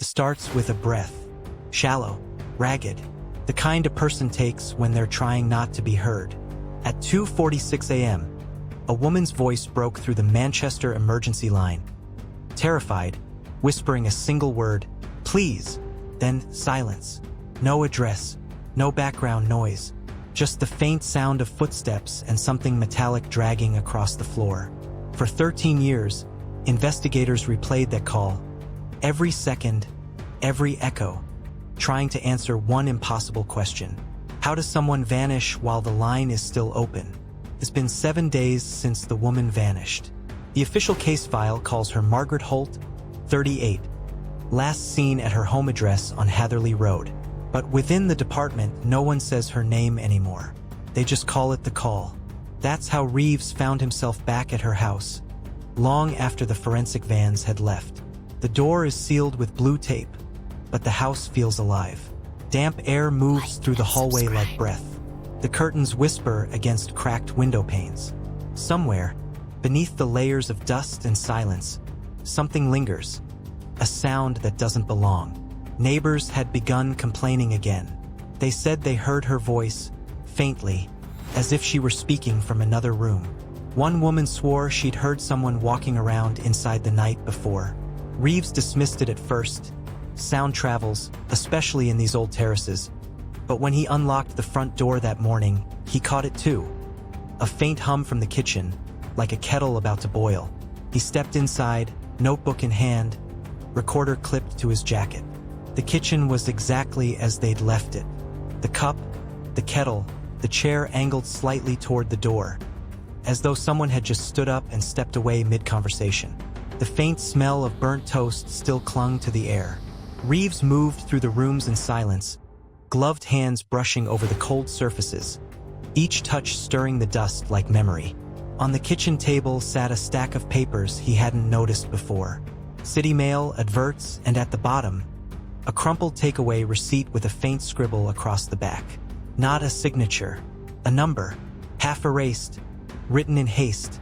It starts with a breath. Shallow, ragged, the kind a person takes when they're trying not to be heard. At 2:46 a.m., a woman's voice broke through the Manchester emergency line. Terrified, whispering a single word, "Please," then silence. No address, no background noise, just the faint sound of footsteps and something metallic dragging across the floor. For 13 years, investigators replayed that call, every second, every echo, trying to answer one impossible question. How does someone vanish while the line is still open? It's been 7 days since the woman vanished. The official case file calls her Margaret Holt, 38, last seen at her home address on Hatherley Road. But within the department, no one says her name anymore. They just call it the call. That's how Reeves found himself back at her house, long after the forensic vans had left. The door is sealed with blue tape, but the house feels alive. Damp air moves through the hallway like breath. The curtains whisper against cracked window panes. Somewhere, beneath the layers of dust and silence, something lingers, a sound that doesn't belong. Neighbors had begun complaining again. They said they heard her voice, faintly, as if she were speaking from another room. One woman swore she'd heard someone walking around inside the night before. Reeves dismissed it at first. Sound travels, especially in these old terraces. But when he unlocked the front door that morning, he caught it too. A faint hum from the kitchen, like a kettle about to boil. He stepped inside, notebook in hand, recorder clipped to his jacket. The kitchen was exactly as they'd left it. The cup, the kettle, the chair angled slightly toward the door, as though someone had just stood up and stepped away mid-conversation. The faint smell of burnt toast still clung to the air. Reeves moved through the rooms in silence, gloved hands brushing over the cold surfaces, each touch stirring the dust like memory. On the kitchen table sat a stack of papers he hadn't noticed before. City mail, adverts, and at the bottom, a crumpled takeaway receipt with a faint scribble across the back. Not a signature, a number, half erased, written in haste,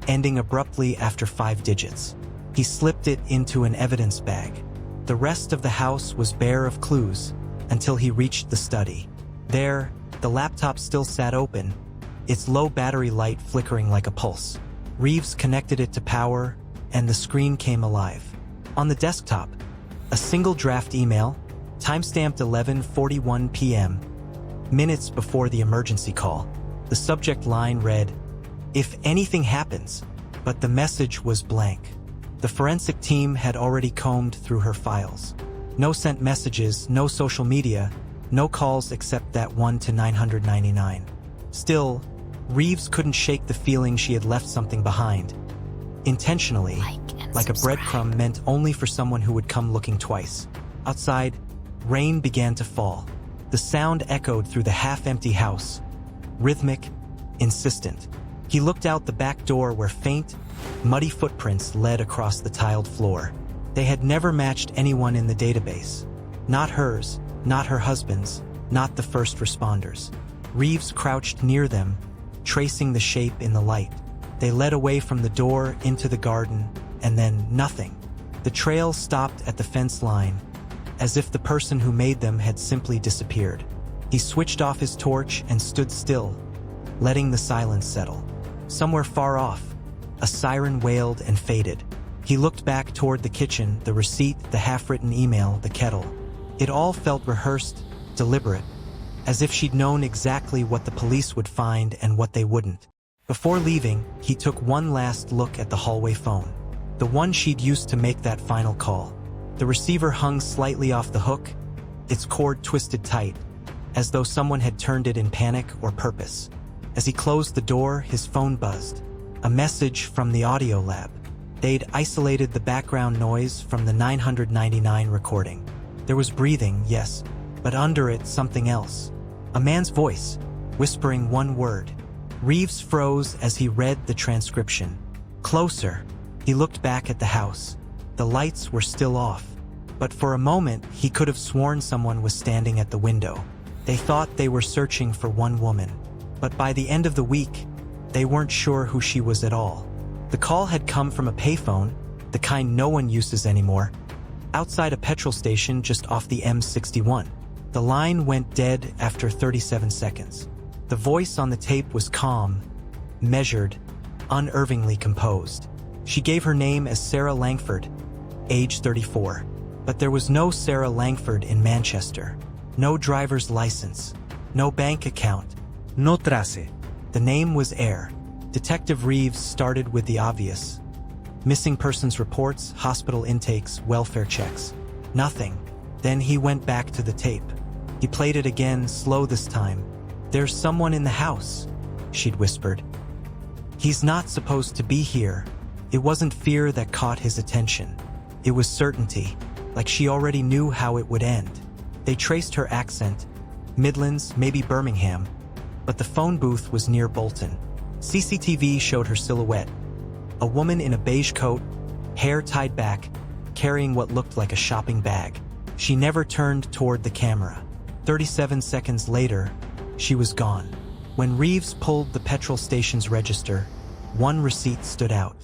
ending abruptly after 5 digits. He slipped it into an evidence bag. The rest of the house was bare of clues until he reached the study. There, the laptop still sat open, its low battery light flickering like a pulse. Reeves connected it to power, and the screen came alive. On the desktop, a single draft email, timestamped 11:41 p.m., minutes before the emergency call. The subject line read, "If anything happens," but the message was blank. The forensic team had already combed through her files. No sent messages, no social media, no calls except that one to 999. Still, Reeves couldn't shake the feeling she had left something behind. Intentionally, like a breadcrumb meant only for someone who would come looking twice. Outside, rain began to fall. The sound echoed through the half-empty house, rhythmic, insistent. He looked out the back door where faint, muddy footprints led across the tiled floor. They had never matched anyone in the database. Not hers, not her husband's, not the first responders. Reeves crouched near them, tracing the shape in the light. They led away from the door into the garden, and then nothing. The trail stopped at the fence line, as if the person who made them had simply disappeared. He switched off his torch and stood still, letting the silence settle. Somewhere far off, a siren wailed and faded. He looked back toward the kitchen, the receipt, the half-written email, the kettle. It all felt rehearsed, deliberate, as if she'd known exactly what the police would find and what they wouldn't. Before leaving, he took one last look at the hallway phone, the one she'd used to make that final call. The receiver hung slightly off the hook, its cord twisted tight, as though someone had turned it in panic or purpose. As he closed the door, his phone buzzed. A message from the audio lab. They'd isolated the background noise from the 999 recording. There was breathing, yes, but under it something else. A man's voice, whispering one word. Reeves froze as he read the transcription. Closer. He looked back at the house. The lights were still off, but for a moment he could have sworn someone was standing at the window. They thought they were searching for one woman, but by the end of the week, they weren't sure who she was at all. The call had come from a payphone, the kind no one uses anymore, outside a petrol station just off the M61. The line went dead after 37 seconds. The voice on the tape was calm, measured, unervingly composed. She gave her name as Sarah Langford, age 34. But there was no Sarah Langford in Manchester. No driver's license. No bank account. No trace. The name was Air. Detective Reeves started with the obvious. Missing persons reports, hospital intakes, welfare checks. Nothing. Then he went back to the tape. He played it again, slow this time. "There's someone in the house," she'd whispered. "He's not supposed to be here." It wasn't fear that caught his attention. It was certainty, like she already knew how it would end. They traced her accent. Midlands, maybe Birmingham. But the phone booth was near Bolton. CCTV showed her silhouette. A woman in a beige coat, hair tied back, carrying what looked like a shopping bag. She never turned toward the camera. 37 seconds later, she was gone. When Reeves pulled the petrol station's register, one receipt stood out.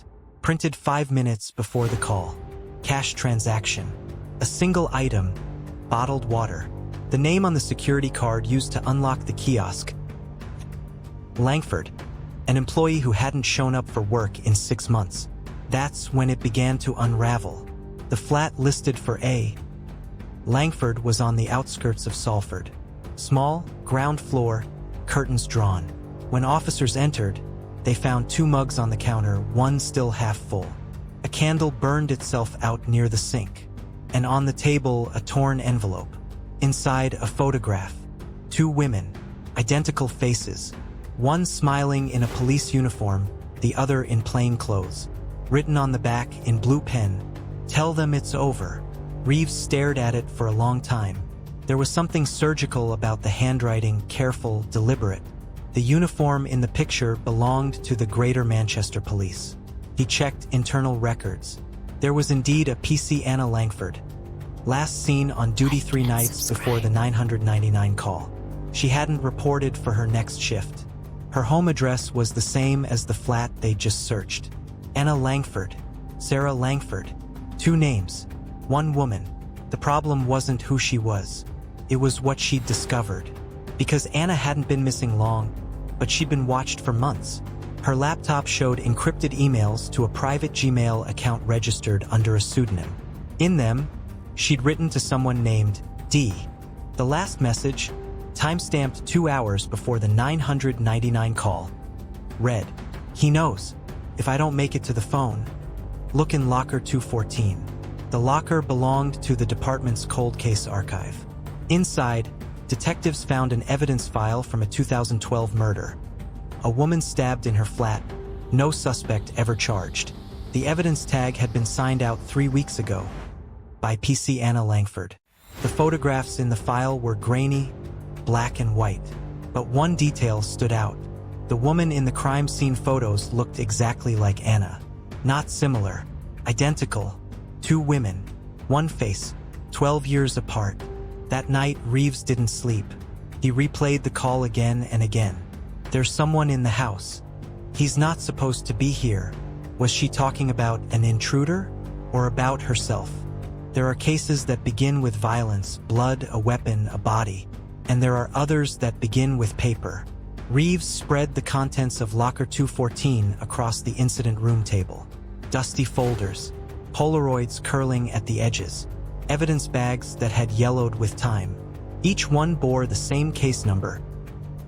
Printed 5 minutes before the call. Cash transaction. A single item, bottled water. The name on the security card used to unlock the kiosk. Langford, an employee who hadn't shown up for work in 6 months. That's when it began to unravel. The flat listed for A. Langford was on the outskirts of Salford. Small, ground floor, curtains drawn. When officers entered, they found 2 mugs on the counter, one still half full. A candle burned itself out near the sink. And on the table, a torn envelope. Inside, a photograph. 2 women, identical faces. One smiling in a police uniform, the other in plain clothes. Written on the back in blue pen, "Tell them it's over." Reeves stared at it for a long time. There was something surgical about the handwriting, careful, deliberate. The uniform in the picture belonged to the Greater Manchester Police. He checked internal records. There was indeed a PC Anna Langford. Last seen on duty 3 nights before the 999 call. She hadn't reported for her next shift. Her home address was the same as the flat they'd just searched. Anna Langford. Sarah Langford. 2 names. 1 woman. The problem wasn't who she was. It was what she'd discovered. Because Anna hadn't been missing long, but she'd been watched for months. Her laptop showed encrypted emails to a private Gmail account registered under a pseudonym. In them, she'd written to someone named D. The last message, timestamped 2 hours before the 999 call, read, "He knows. If I don't make it to the phone, look in locker 214. The locker belonged to the department's cold case archive. Inside, detectives found an evidence file from a 2012 murder. A woman stabbed in her flat, no suspect ever charged. The evidence tag had been signed out 3 weeks ago by PC Anna Langford. The photographs in the file were grainy, black and white. But one detail stood out. The woman in the crime scene photos looked exactly like Anna. Not similar. Identical. 2 women. 1 face. 12 years apart. That night, Reeves didn't sleep. He replayed the call again and again. There's someone in the house. He's not supposed to be here. Was she talking about an intruder or about herself? There are cases that begin with violence, blood, a weapon, a body. And there are others that begin with paper. Reeves spread the contents of locker 214 across the incident room table. Dusty folders, Polaroids curling at the edges, evidence bags that had yellowed with time. Each one bore the same case number,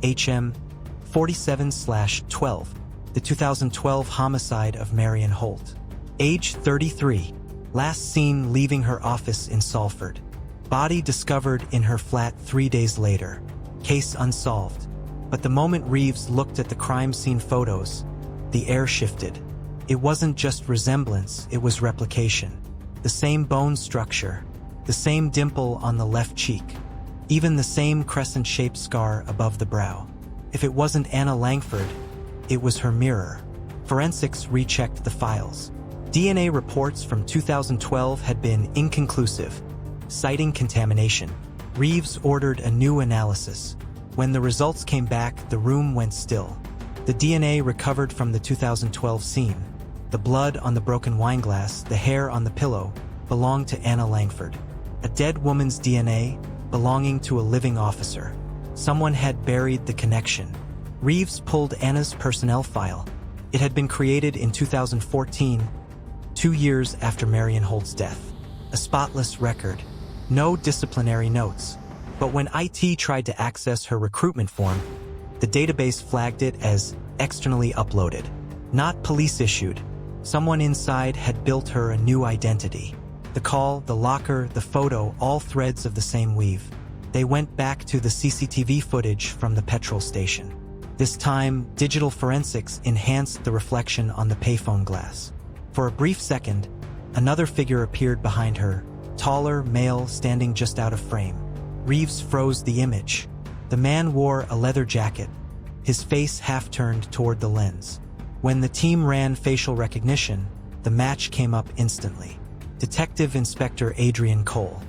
HM 47/12, the 2012 homicide of Marion Holt. Age 33, last seen leaving her office in Salford. Body discovered in her flat 3 days later. Case unsolved. But the moment Reeves looked at the crime scene photos, the air shifted. It wasn't just resemblance, it was replication. The same bone structure, the same dimple on the left cheek, even the same crescent-shaped scar above the brow. If it wasn't Anna Langford, it was her mirror. Forensics rechecked the files. DNA reports from 2012 had been inconclusive, citing contamination. Reeves ordered a new analysis. When the results came back, the room went still. The DNA recovered from the 2012 scene, the blood on the broken wine glass, the hair on the pillow, belonged to Anna Langford. A dead woman's DNA belonging to a living officer. Someone had buried the connection. Reeves pulled Anna's personnel file. It had been created in 2014, 2 years after Marion Holt's death. A spotless record. No disciplinary notes. But when IT tried to access her recruitment form, the database flagged it as externally uploaded. Not police-issued. Someone inside had built her a new identity. The call, the locker, the photo, all threads of the same weave. They went back to the CCTV footage from the petrol station. This time, digital forensics enhanced the reflection on the payphone glass. For a brief second, another figure appeared behind her, taller, male, standing just out of frame. Reeves froze the image. The man wore a leather jacket, his face half-turned toward the lens. When the team ran facial recognition, the match came up instantly. Detective Inspector Adrian Cole.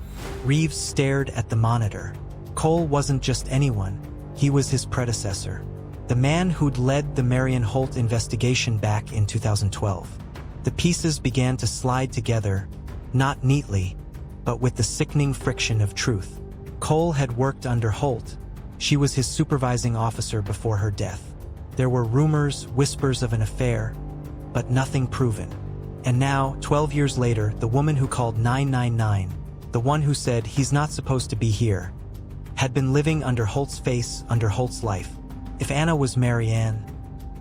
Reeves stared at the monitor. Cole wasn't just anyone, he was his predecessor. The man who'd led the Marion Holt investigation back in 2012. The pieces began to slide together, not neatly, but with the sickening friction of truth. Cole had worked under Holt. She was his supervising officer before her death. There were rumors, whispers of an affair, but nothing proven. And now, 12 years later, the woman who called 999, the one who said he's not supposed to be here, had been living under Holt's face, under Holt's life. If Anna was Marianne,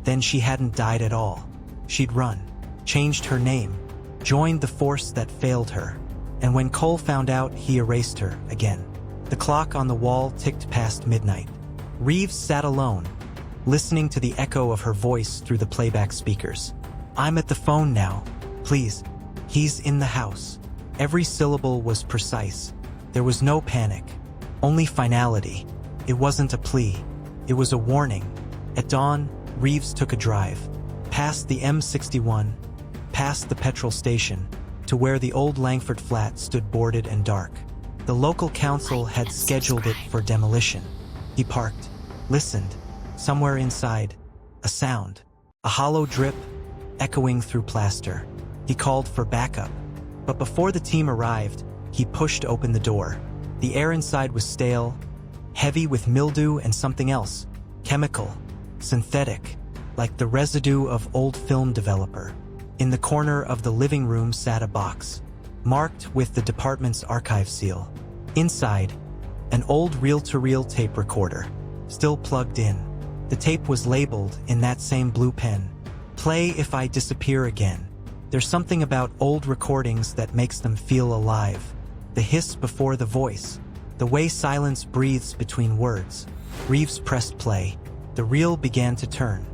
then she hadn't died at all. She'd run, changed her name, joined the force that failed her. And when Cole found out, he erased her again. The clock on the wall ticked past midnight. Reeves sat alone, listening to the echo of her voice through the playback speakers. "I'm at the phone now. Please. He's in the house." Every syllable was precise. There was no panic, only finality. It wasn't a plea. It was a warning. At dawn, Reeves took a drive, past the M61, past the petrol station, to where the old Langford flat stood boarded and dark. The local council had scheduled it for demolition. He parked, listened. Somewhere inside, a sound, a hollow drip, echoing through plaster. He called for backup. But before the team arrived, he pushed open the door. The air inside was stale, heavy with mildew and something else, chemical, synthetic, like the residue of old film developer. In the corner of the living room sat a box, marked with the department's archive seal. Inside, an old reel-to-reel tape recorder, still plugged in. The tape was labeled in that same blue pen, "Play if I disappear again." There's something about old recordings that makes them feel alive. The hiss before the voice, the way silence breathes between words. Reeves pressed play. The reel began to turn.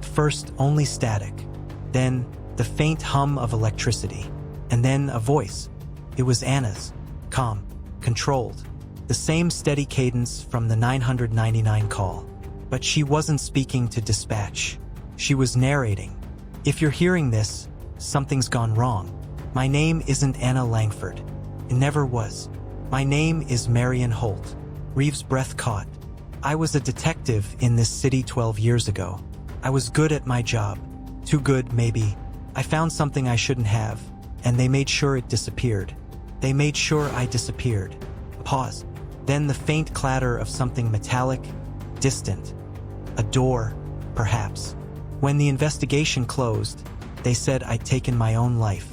First only static, then the faint hum of electricity, and then a voice. It was Anna's, calm, controlled, the same steady cadence from the 999 call. But she wasn't speaking to dispatch. She was narrating. "If you're hearing this, something's gone wrong. My name isn't Anna Langford. It never was. My name is Marion Holt." Reeves' breath caught. "I was a detective in this city 12 years ago. I was good at my job. Too good, maybe. I found something I shouldn't have, and they made sure it disappeared. They made sure I disappeared." Pause. Then the faint clatter of something metallic, distant. A door, perhaps. When the investigation closed, they said I'd taken my own life.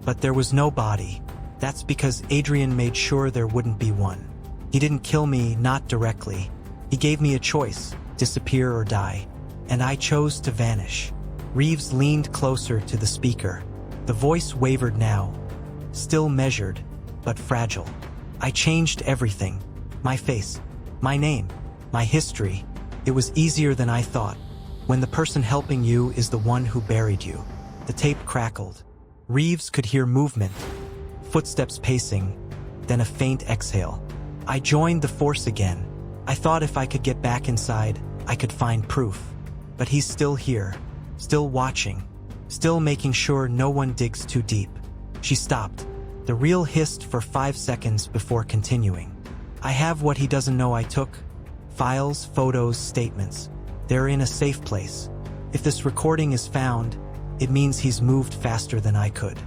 But there was no body. That's because Adrian made sure there wouldn't be one. He didn't kill me, not directly. He gave me a choice, disappear or die. And I chose to vanish. Reeves leaned closer to the speaker. The voice wavered now, still measured, but fragile. "I changed everything. My face, my name, my history. It was easier than I thought. When the person helping you is the one who buried you." The tape crackled. Reeves could hear movement, footsteps pacing, then a faint exhale. "I joined the force again. I thought if I could get back inside, I could find proof. But he's still here, still watching, still making sure no one digs too deep." She stopped. The reel hissed for 5 seconds before continuing. "I have what he doesn't know I took. Files, photos, statements. They're in a safe place. If this recording is found, it means he's moved faster than I could.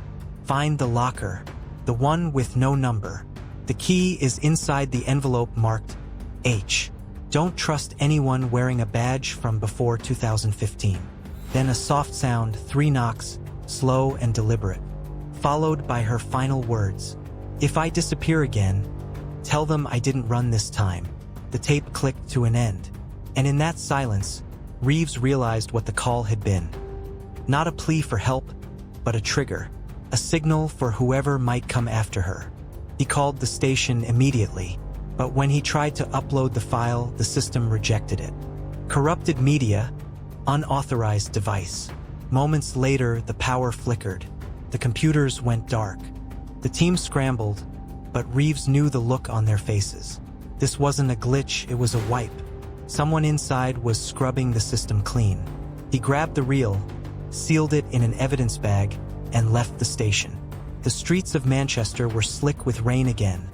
Find the locker, the one with no number. The key is inside the envelope marked H. Don't trust anyone wearing a badge from before 2015. Then a soft sound, 3 knocks, slow and deliberate, followed by her final words. If I disappear again, tell them I didn't run this time. The tape clicked to an end. And in that silence, Reeves realized what the call had been. Not a plea for help, but a trigger, a signal for whoever might come after her. He called the station immediately, but when he tried to upload the file, the system rejected it. Corrupted media, unauthorized device. Moments later, the power flickered. The computers went dark. The team scrambled, but Reeves knew the look on their faces. This wasn't a glitch, it was a wipe. Someone inside was scrubbing the system clean. He grabbed the reel, sealed it in an evidence bag, and left the station. The streets of Manchester were slick with rain again,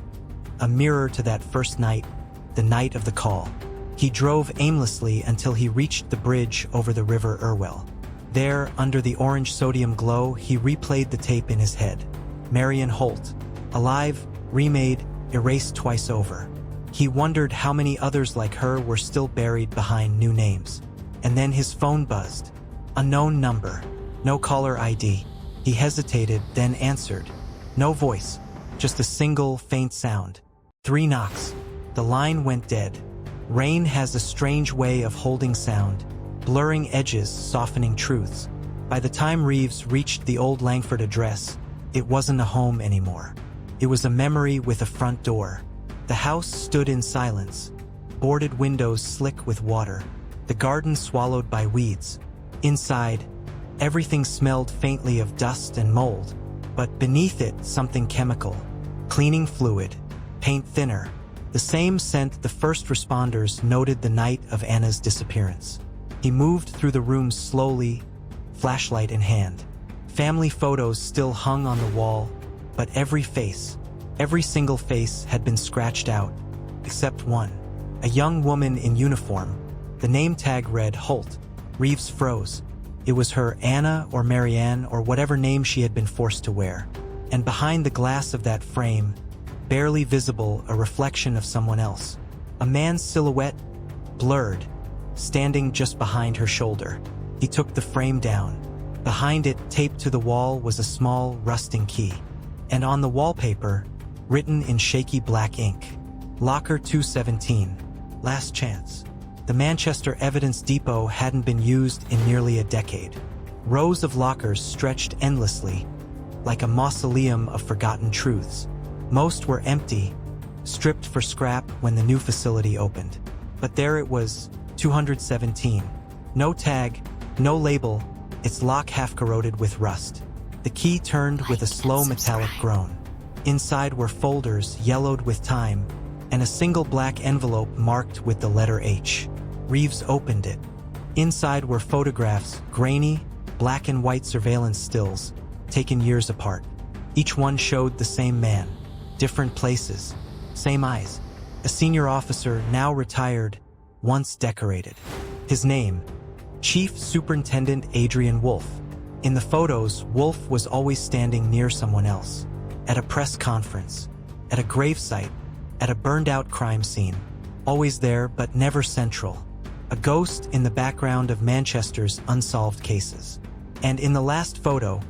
a mirror to that first night, the night of the call. He drove aimlessly until he reached the bridge over the River Irwell. There, under the orange sodium glow, he replayed the tape in his head. Marion Holt, alive, remade, erased twice over. He wondered how many others like her were still buried behind new names. And then his phone buzzed. Unknown number. No caller ID. He hesitated, then answered. No voice, just a single, faint sound. 3 knocks. The line went dead. Rain has a strange way of holding sound, blurring edges, softening truths. By the time Reeves reached the old Langford address, it wasn't a home anymore. It was a memory with a front door. The house stood in silence, boarded windows slick with water, the garden swallowed by weeds. Inside, everything smelled faintly of dust and mold, but beneath it something chemical, cleaning fluid, paint thinner, the same scent the first responders noted the night of Anna's disappearance. He moved through the room slowly, flashlight in hand. Family photos still hung on the wall, but every single face had been scratched out, except one. A young woman in uniform. The name tag read Holt. Reeves froze. It was her, Anna or Marianne or whatever name she had been forced to wear. And behind the glass of that frame, barely visible, a reflection of someone else. A man's silhouette, blurred, standing just behind her shoulder. He took the frame down. Behind it, taped to the wall, was a small, rusting key. And on the wallpaper, written in shaky black ink, Locker 217, last chance. The Manchester Evidence Depot hadn't been used in nearly a decade. Rows of lockers stretched endlessly, like a mausoleum of forgotten truths. Most were empty, stripped for scrap when the new facility opened. But there it was, 217. No tag, no label, its lock half corroded with rust. The key turned with a slow metallic groan. Inside were folders yellowed with time, and a single black envelope marked with the letter H. Reeves opened it. Inside were photographs, grainy, black and white surveillance stills, taken years apart. Each one showed the same man, different places, same eyes. A senior officer, now retired, once decorated. His name, Chief Superintendent Adrian Wolfe. In the photos, Wolfe was always standing near someone else. At a press conference, at a gravesite, at a burned-out crime scene. Always there, but never central. A ghost in the background of Manchester's unsolved cases. And in the last photo,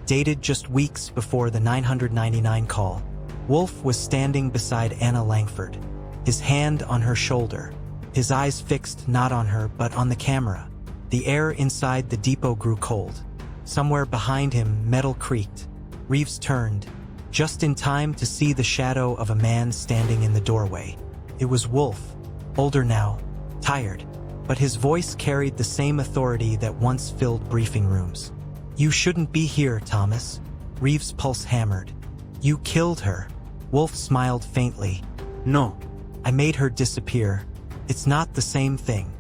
dated just weeks before the 999 call, Wolfe was standing beside Anna Langford, his hand on her shoulder, his eyes fixed not on her but on the camera. The air inside the depot grew cold. Somewhere behind him, metal creaked. Reeves turned, just in time to see the shadow of a man standing in the doorway. It was Wolfe, older now, tired, but his voice carried the same authority that once filled briefing rooms. You shouldn't be here, Thomas. Reeves' pulse hammered. You killed her. Wolfe smiled faintly. No. I made her disappear. It's not the same thing.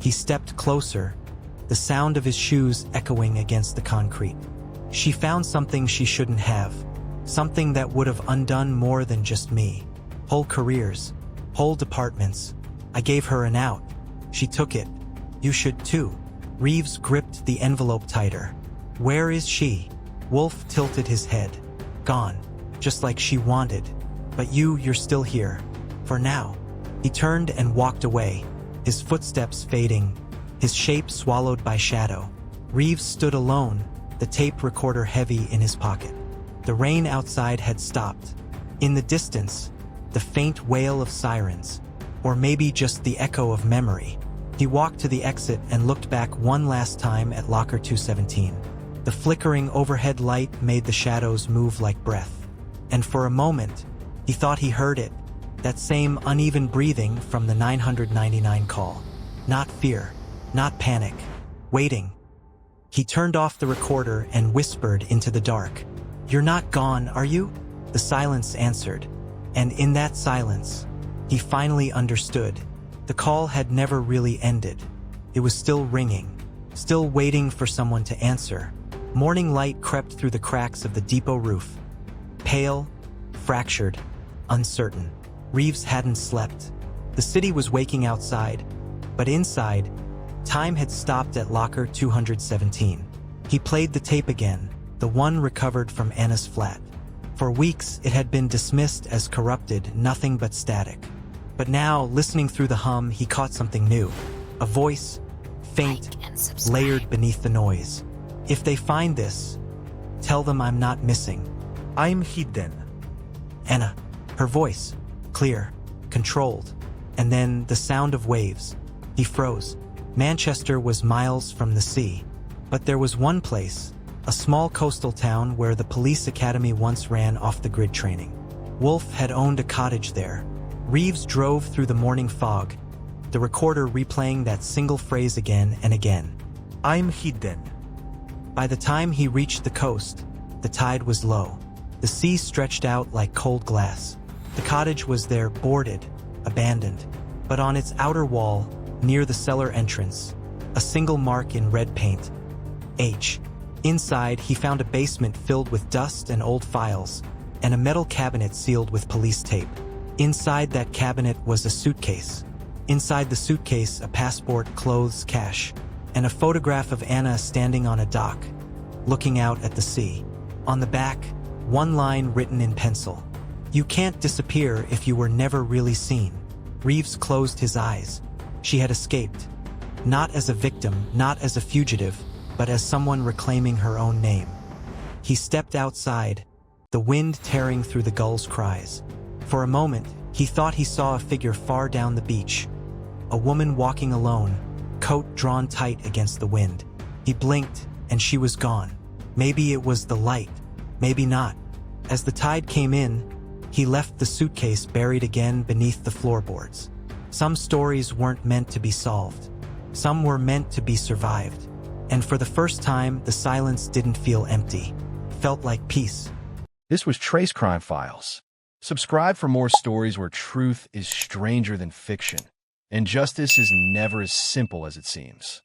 He stepped closer, the sound of his shoes echoing against the concrete. She found something she shouldn't have. Something that would have undone more than just me. Whole careers. Whole departments. I gave her an out. She took it. You should too. Reeves gripped the envelope tighter. Where is she? Wolfe tilted his head. Gone. just like she wanted. But you're still here. For now. He turned and walked away, his footsteps fading, his shape swallowed by shadow. Reeves stood alone, the tape recorder heavy in his pocket. The rain outside had stopped. In the distance, the faint wail of sirens, or maybe just the echo of memory. He walked to the exit and looked back one last time at locker 217. The flickering overhead light made the shadows move like breath. And for a moment, he thought he heard it, that same uneven breathing from the 999 call. Not fear, not panic, waiting. He turned off the recorder and whispered into the dark. "You're not gone, are you?" The silence answered. And in that silence, he finally understood. The call had never really ended. It was still ringing, still waiting for someone to answer. Morning light crept through the cracks of the depot roof. Pale, fractured, uncertain. Reeves hadn't slept. The city was waking outside, but inside, time had stopped at locker 217. He played the tape again, the one recovered from Anna's flat. For weeks, it had been dismissed as corrupted, nothing but static. But now, listening through the hum, he caught something new. A voice, faint, layered beneath the noise. "If they find this, tell them I'm not missing. I'm hidden." Anna, her voice, clear, controlled. And then the sound of waves. He froze. Manchester was miles from the sea. But there was one place, a small coastal town where the police academy once ran off-the-grid training. Wolf had owned a cottage there. Reeves drove through the morning fog, the recorder replaying that single phrase again and again. "I'm hidden." By the time he reached the coast, the tide was low. The sea stretched out like cold glass. The cottage was there, boarded, abandoned. But on its outer wall, near the cellar entrance, a single mark in red paint. H. Inside, he found a basement filled with dust and old files, and a metal cabinet sealed with police tape. Inside that cabinet was a suitcase. Inside the suitcase, a passport, clothes, cash, and a photograph of Anna standing on a dock, looking out at the sea. On the back, one line written in pencil. "You can't disappear if you were never really seen." Reeves closed his eyes. She had escaped. Not as a victim, not as a fugitive, but as someone reclaiming her own name. He stepped outside, the wind tearing through the gulls' cries. For a moment, he thought he saw a figure far down the beach. A woman walking alone, coat drawn tight against the wind. He blinked, and she was gone. Maybe it was the light, maybe not. As the tide came in, he left the suitcase buried again beneath the floorboards. Some stories weren't meant to be solved. Some were meant to be survived. And for the first time, the silence didn't feel empty. It felt like peace. This was Trace Crime Files. Subscribe for more stories where truth is stranger than fiction, and justice is never as simple as it seems.